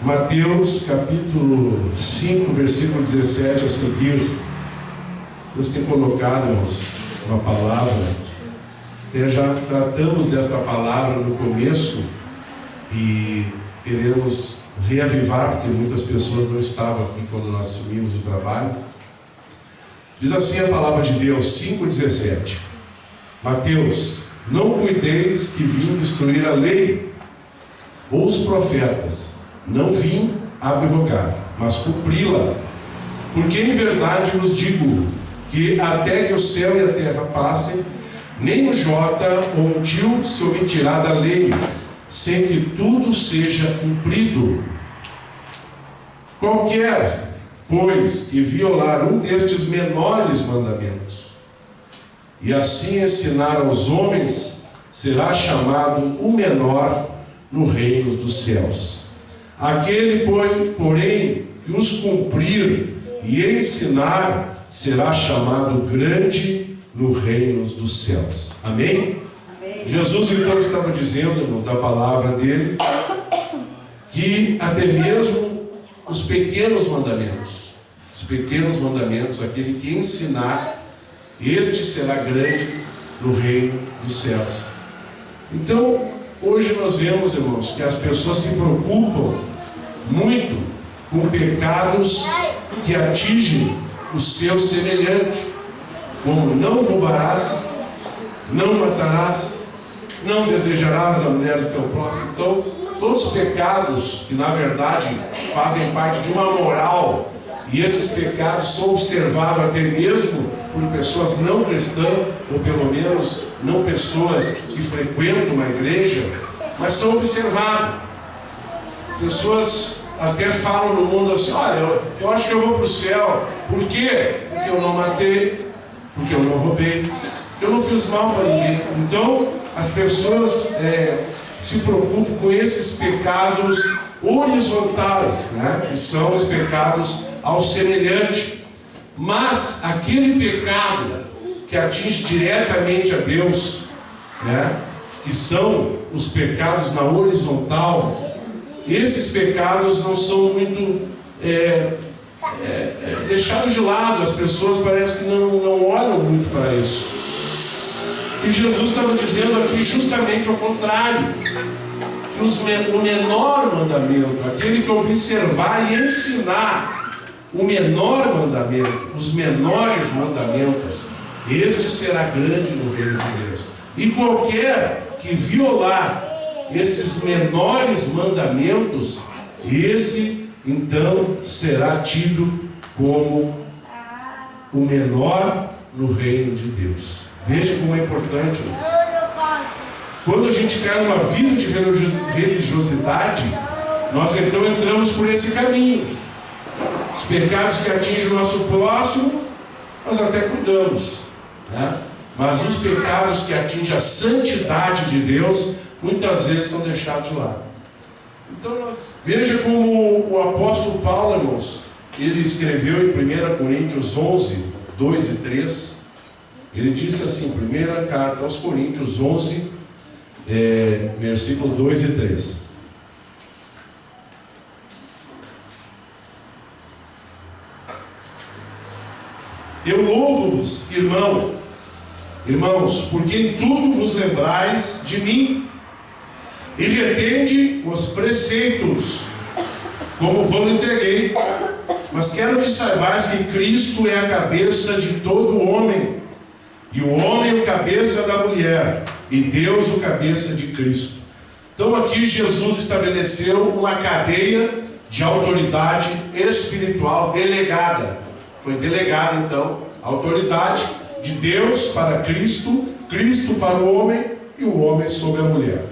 Mateus capítulo 5, versículo 17 a seguir. Deus tem colocado uma palavra. Até já tratamos desta palavra no começo e queremos reavivar, porque muitas pessoas não estavam aqui quando nós assumimos o trabalho. Diz assim a palavra de Deus, 5,17. Mateus: não cuideis que vim destruir a lei ou os profetas. Não vim abrogar, mas cumpri-la. Porque em verdade vos digo que até que o céu e a terra passem, nem um jota ou um tio se omitirá da lei, sem que tudo seja cumprido. Qualquer, pois, que violar um destes menores mandamentos, e assim ensinar aos homens, será chamado o menor no reino dos céus. Aquele, porém, que os cumprir e ensinar, será chamado grande no reino dos céus. Amém? Amém. Jesus então estava dizendo, irmãos, da palavra dele, que até mesmo os pequenos mandamentos, aquele que ensinar, este será grande no reino dos céus. Então, hoje nós vemos, irmãos, que as pessoas se preocupam muito com pecados que atingem o seu semelhante, como não roubarás, não matarás, não desejarás a mulher do teu próximo. Então, todos os pecados que na verdade fazem parte de uma moral, e esses pecados são observados até mesmo por pessoas não cristãs, ou pelo menos não pessoas que frequentam uma igreja, mas são observados. Pessoas até falam no mundo assim: olha, eu acho que eu vou para o céu. Por quê? Porque eu não matei, porque eu não roubei, eu não fiz mal para ninguém. Então as pessoas se preocupam com esses pecados horizontais, né? Que são os pecados ao semelhante. Mas aquele pecado que atinge diretamente a Deus, né? Que são os pecados na horizontal, esses pecados não são muito deixados de lado. As pessoas parecem que não olham muito para isso. E Jesus estava dizendo aqui justamente ao contrário, que o menor mandamento, aquele que observar e ensinar o menor mandamento, os menores mandamentos, este será grande no reino de Deus. E qualquer que violar esses menores mandamentos, esse então será tido como o menor no reino de Deus. Veja como é importante isso. Quando a gente cai numa vida de religiosidade, nós então entramos por esse caminho. Os pecados que atingem o nosso próximo, nós até cuidamos, né? Mas os pecados que atingem a santidade de Deus, muitas vezes são deixados de lado. Então veja como o apóstolo Paulo, irmãos, ele escreveu em 1 Coríntios 11, 2 e 3. Ele disse assim, primeira carta aos Coríntios 11, versículo 2 e 3. Eu louvo-vos, irmãos, porque em tudo vos lembrais de mim, e retende os preceitos, como vos entreguei. Mas quero que saibais que Cristo é a cabeça de todo homem, e o homem o cabeça da mulher, e Deus o cabeça de Cristo. Então aqui Jesus estabeleceu uma cadeia de autoridade espiritual delegada. Foi delegada então a autoridade de Deus para Cristo, Cristo para o homem e o homem sobre a mulher.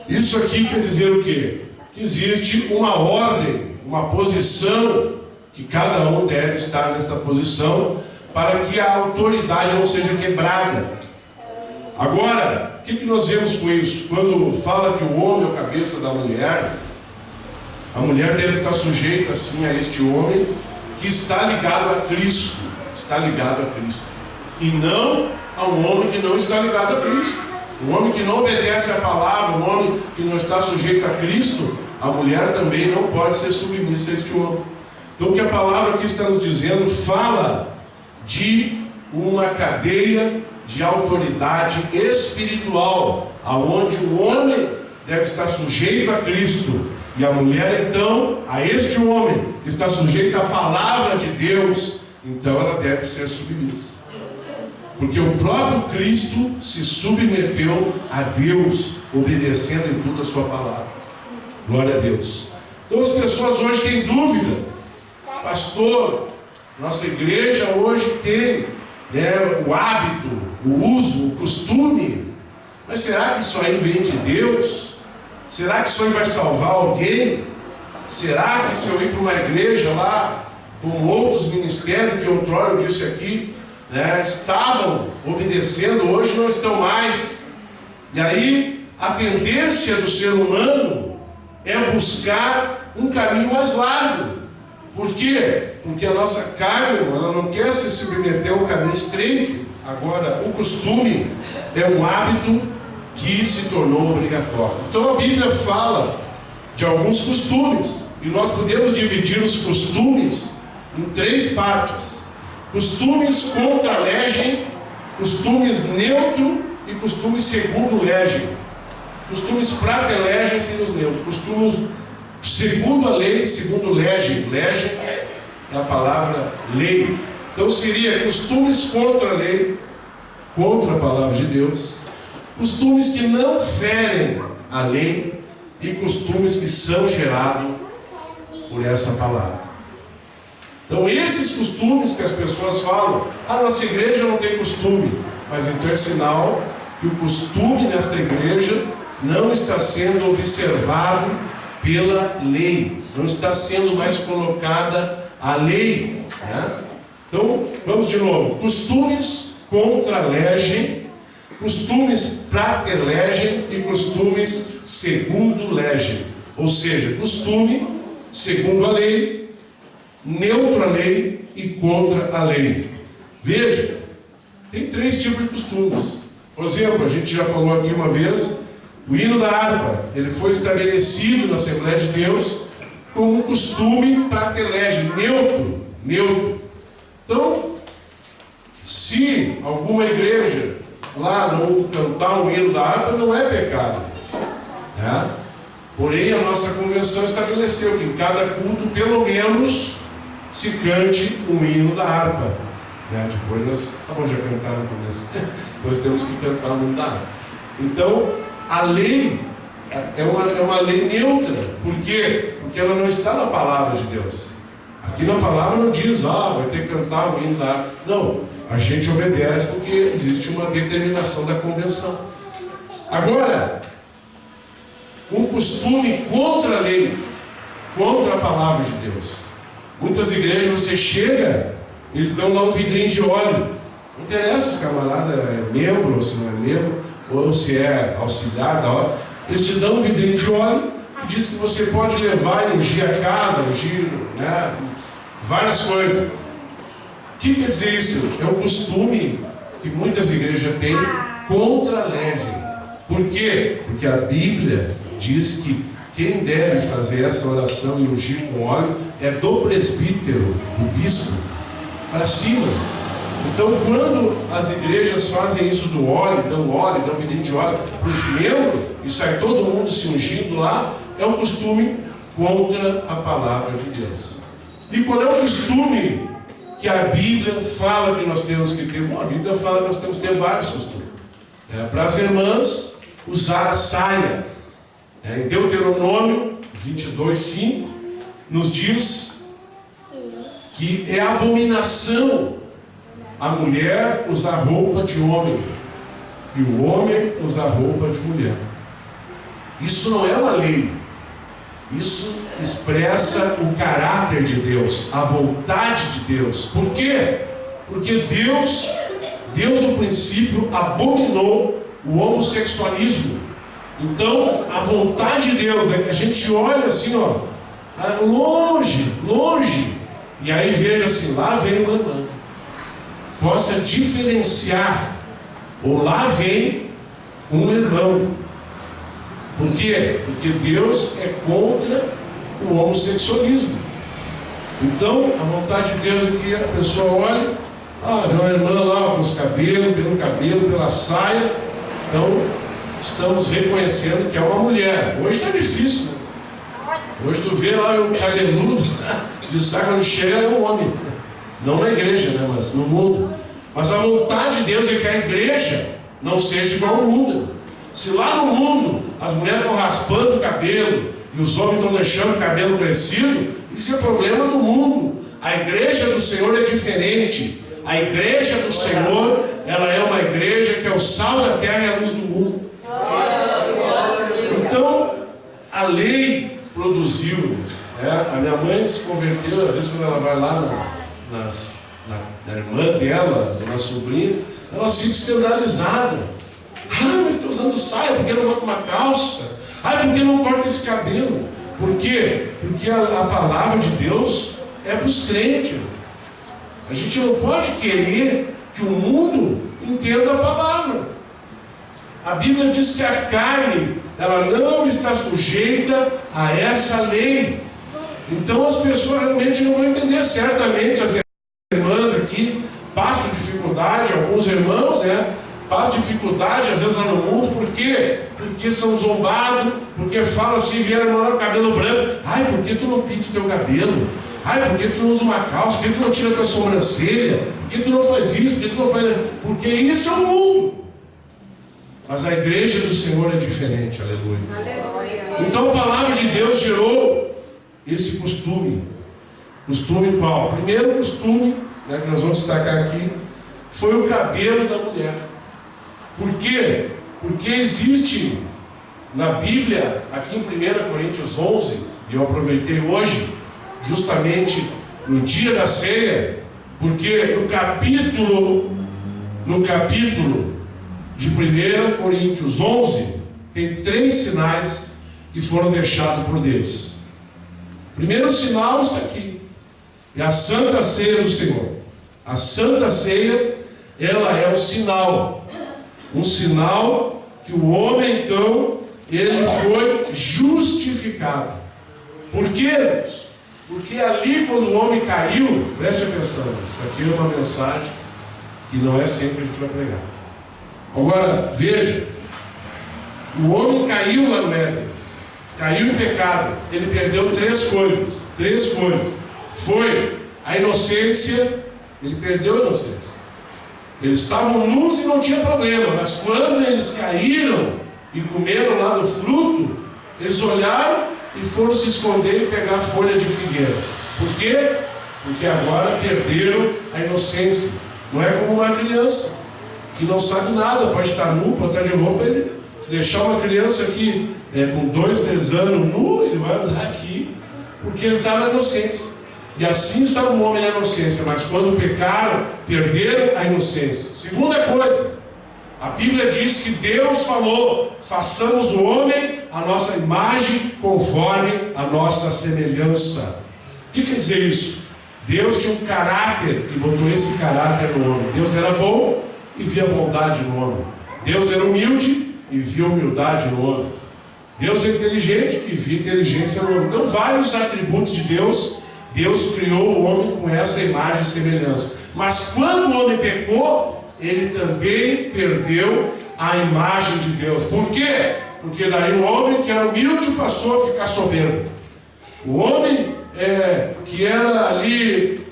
Isso aqui quer dizer o quê? Que existe uma ordem, uma posição, que cada um deve estar nessa posição para que a autoridade não seja quebrada. Agora, o que nós vemos com isso? Quando fala que o homem é a cabeça da mulher, a mulher deve estar sujeita assim a este homem que está ligado a Cristo, e não a um homem que não está ligado a Cristo. O homem que não obedece à palavra, o homem que não está sujeito a Cristo, a mulher também não pode ser submissa a este homem. Então o que a palavra aqui está nos dizendo, fala de uma cadeia de autoridade espiritual, aonde o homem deve estar sujeito a Cristo, e a mulher então, a este homem, que está sujeito à palavra de Deus, então ela deve ser submissa. Porque o próprio Cristo se submeteu a Deus, obedecendo em tudo a sua palavra. Glória a Deus. Então as pessoas hoje têm dúvida. Pastor, nossa igreja hoje tem, o hábito, o uso, o costume. Mas será que isso aí vem de Deus? Será que isso aí vai salvar alguém? Será que se eu ir para uma igreja lá, como outros ministérios que outrora eu disse aqui, estavam obedecendo, hoje não estão mais? E aí a tendência do ser humano é buscar um caminho mais largo. Por quê? Porque a nossa carne, ela não quer se submeter ao caminho estreito. Agora, o costume é um hábito que se tornou obrigatório. Então a Bíblia fala de alguns costumes, e nós podemos dividir os costumes em 3 partes: costumes contra a legem, costumes neutro e costumes segundo legem. Costumes prata legem e os neutros. Costumes segundo a lei, segundo legem. Legem é a palavra lei. Então seria costumes contra a lei, contra a palavra de Deus, costumes que não ferem a lei e costumes que são gerados por essa palavra. Então esses costumes que as pessoas falam, a nossa igreja não tem costume, mas então é sinal que o costume nesta igreja não está sendo observado pela lei, não está sendo mais colocada a lei, Então vamos de novo: costumes contra a legem, costumes prater legem e costumes segundo legem. Ou seja, costume segundo a lei, neutro a lei e contra a lei. Veja, tem 3 tipos de costumes. Por exemplo, a gente já falou aqui uma vez, o hino da harpa, ele foi estabelecido na Assembleia de Deus como um costume prater legem, neutro. Então, se alguma igreja lá não cantar o hino da harpa, não é pecado, Porém, a nossa convenção estabeleceu que em cada culto, pelo menos, se cante um hino da harpa, Depois nós, já cantaram no começo, depois temos que cantar o hino da harpa. Então, a lei é uma lei neutra. Por quê? Porque ela não está na palavra de Deus. Aqui na palavra não diz, vai ter que cantar o hino da harpa. Não, a gente obedece porque existe uma determinação da convenção. Agora, um costume contra a lei, contra a palavra de Deus. Muitas igrejas você chega, eles dão lá um vidrinho de óleo. Não interessa se o camarada é membro ou se não é membro, ou se é auxiliar da hora. Eles te dão um vidrinho de óleo e diz que você pode levar e ungir a casa, ungir várias coisas. O que quer dizer isso? É um costume que muitas igrejas têm contra a legem. Por quê? Porque a Bíblia diz que quem deve fazer essa oração e ungir com óleo é do presbítero, do bispo, para cima. Então, quando as igrejas fazem isso do óleo, dão vidrinho de óleo para os membros, e sai todo mundo se ungindo lá, é um costume contra a palavra de Deus. E qual é o costume que a Bíblia fala que nós temos que ter? Bom, a Bíblia fala que nós temos que ter vários costumes. Para as irmãs, usar a saia. Em Deuteronômio 22:5 nos diz que é abominação a mulher usar roupa de homem e o homem usar roupa de mulher. Isso não é uma lei, isso expressa o caráter de Deus, a vontade de Deus. Por quê? Porque Deus no princípio abominou o homossexualismo. Então a vontade de Deus é que a gente olha assim, longe, e aí veja assim, lá vem o possa diferenciar, ou lá vem um irmão. Por quê? Porque Deus é contra o homossexualismo. Então, a vontade de Deus é que a pessoa olhe, vê uma irmã lá com os cabelos, pelo cabelo, pela saia. Então, estamos reconhecendo que é uma mulher. Hoje está difícil, né? Hoje tu vê lá o cabeludo de saco no cheio é um homem. Não na igreja, né? Mas no mundo. Mas a vontade de Deus é que a igreja não seja igual ao mundo. Se lá no mundo as mulheres estão raspando o cabelo e os homens estão deixando o cabelo crescido, isso é problema do mundo. A igreja do Senhor é diferente. A igreja do Senhor, ela é uma igreja que é o sal da terra e a luz do mundo. Então, a lei produziu, a minha mãe se converteu, às vezes quando ela vai lá na irmã dela, na sobrinha, ela fica escandalizada. Mas está usando saia, por que não bota uma calça? Por que não corta esse cabelo? Por quê? Porque a palavra de Deus é para os crentes. A gente não pode querer que o mundo entenda a palavra. A Bíblia diz que a carne, ela não está sujeita a essa lei. Então as pessoas realmente não vão entender. Certamente as irmãs aqui passam dificuldade, alguns irmãos, passam dificuldade às vezes lá no mundo. Por quê? Porque são zombados, porque falam assim, vieram lá com cabelo branco. Por que tu não pinta o teu cabelo? Por que tu não usa uma calça? Por que tu não tira a tua sobrancelha? Por que tu não faz isso? Por que tu não faz... Porque isso é o mundo. Mas a igreja do Senhor é diferente, aleluia. Então a palavra de Deus gerou esse costume. Costume qual? O primeiro costume, que nós vamos destacar aqui, foi o cabelo da mulher. Por quê? Porque existe na Bíblia, aqui em 1 Coríntios 11, e eu aproveitei hoje, justamente no dia da ceia, porque no capítulo de 1 Coríntios 11, tem 3 sinais que foram deixados por Deus. O primeiro sinal está aqui, é a Santa Ceia do Senhor. A Santa Ceia, ela é um sinal que o homem, então, ele foi justificado. Por quê? Porque ali, quando o homem caiu, preste atenção, isso aqui é uma mensagem que não é sempre que a gente vai pregar. Agora, veja, o homem caiu lá no Éden, caiu em pecado, ele perdeu 3 coisas. Foi a inocência, ele perdeu a inocência. Eles estavam nus e não tinha problema, mas quando eles caíram e comeram lá do fruto, eles olharam e foram se esconder e pegar folha de figueira. Por quê? Porque agora perderam a inocência. Não é como uma criança que não sabe nada, pode estar nu, pode estar de roupa. Se deixar uma criança aqui com 2, 3 anos nu, ele vai andar aqui, porque ele está na inocência. E assim estava o homem na inocência, mas quando pecaram, perderam a inocência. Segunda coisa, a Bíblia diz que Deus falou: façamos o homem a nossa imagem, conforme a nossa semelhança. O que quer dizer isso? Deus tinha um caráter e botou esse caráter no homem. Deus era bom e via bondade no homem. Deus era humilde e via humildade no homem. Deus é inteligente e via inteligência no homem. Então, vários atributos de Deus criou o homem com essa imagem e semelhança. Mas quando o homem pecou, ele também perdeu a imagem de Deus. Por quê? Porque daí o homem que era humilde passou a ficar soberbo. O homem que era ali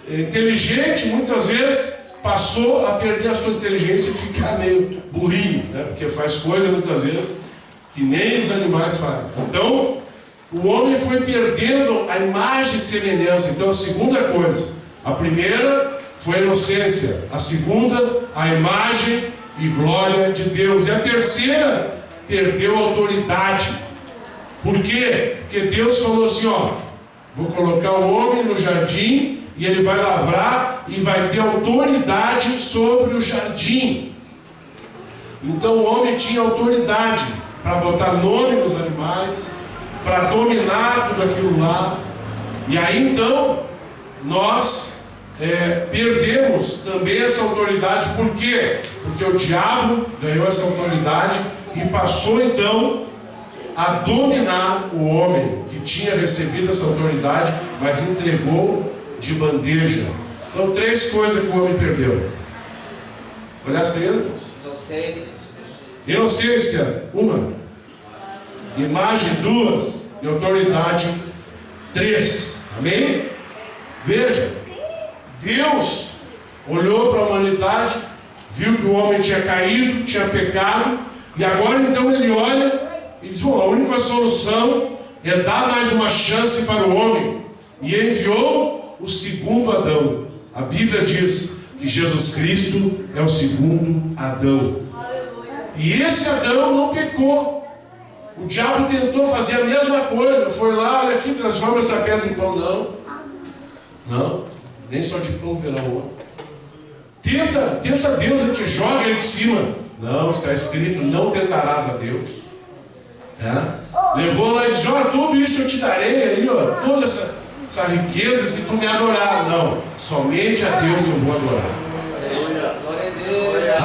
inteligente, muitas vezes passou a perder a sua inteligência e ficar meio burrinho, porque faz coisas muitas vezes que nem os animais fazem. Então, o homem foi perdendo a imagem e semelhança. Então, a segunda coisa, a primeira foi a inocência, a segunda, a imagem e glória de Deus, e a terceira, perdeu a autoridade. Por quê? Porque Deus falou assim: vou colocar o homem no jardim e ele vai lavrar e vai ter autoridade sobre o jardim. Então o homem tinha autoridade para botar nome nos animais, para dominar tudo aquilo lá. E aí então nós perdemos também essa autoridade. Por quê? Porque o diabo ganhou essa autoridade e passou então a dominar o homem que tinha recebido essa autoridade, mas entregou de bandeja. Então, 3 coisas que o homem perdeu. Olha as 3. Inocência, 1. Imagem, 2. E autoridade, 3. Amém? Veja, Deus olhou para a humanidade, viu que o homem tinha caído, tinha pecado, e agora então ele olha e diz: bom, a única solução é dar mais uma chance para o homem, e enviou o segundo Adão. A Bíblia diz que Jesus Cristo é o segundo Adão. E esse Adão não pecou. O diabo tentou fazer a mesma coisa. Foi lá, olha aqui, transforma essa pedra em pão. Não, nem só de pão verá o homem. Tenta Deus, ele te joga ele de cima. Não, está escrito: não tentarás a Deus. Levou lá e disse: olha, tudo isso eu te darei aí, ó, toda essa riqueza, se tu me adorar. Não, somente a Deus eu vou adorar.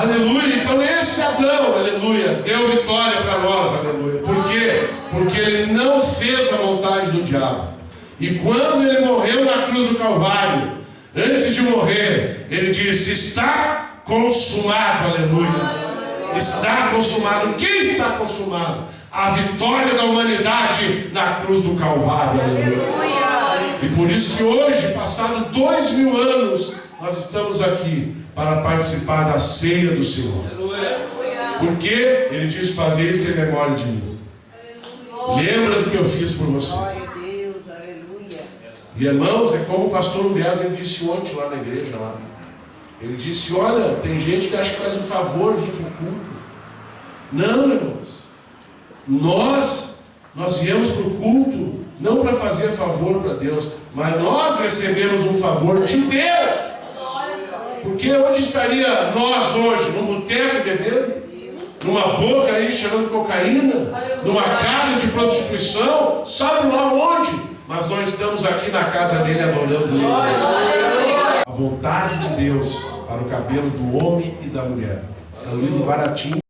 Aleluia. Então esse Adão, aleluia, deu vitória para nós, aleluia. Por quê? Porque ele não fez a vontade do diabo. E quando ele morreu na cruz do Calvário, antes de morrer, ele disse: está consumado, aleluia. Está consumado. O que está consumado? A vitória da humanidade na cruz do Calvário, aleluia. E por isso que hoje, passado 2000 anos, nós estamos aqui para participar da ceia do Senhor. Porque ele diz: fazer isso em memória de mim. Lembra do que eu fiz por vocês. E irmãos, é como o pastor Humberto ele disse ontem lá na igreja lá. Ele disse: olha, tem gente que acha que faz um favor vir para o culto. Não, irmãos, nós viemos para o culto não para fazer favor para Deus, mas nós recebemos um favor de Deus. Porque onde estaria nós hoje? Num boteco bebendo? Numa boca aí cheirando cocaína? Numa casa de prostituição? Sabe lá onde? Mas nós estamos aqui na casa dele adorando ele. A vontade de Deus para o cabelo do homem e da mulher. É um livro baratinho.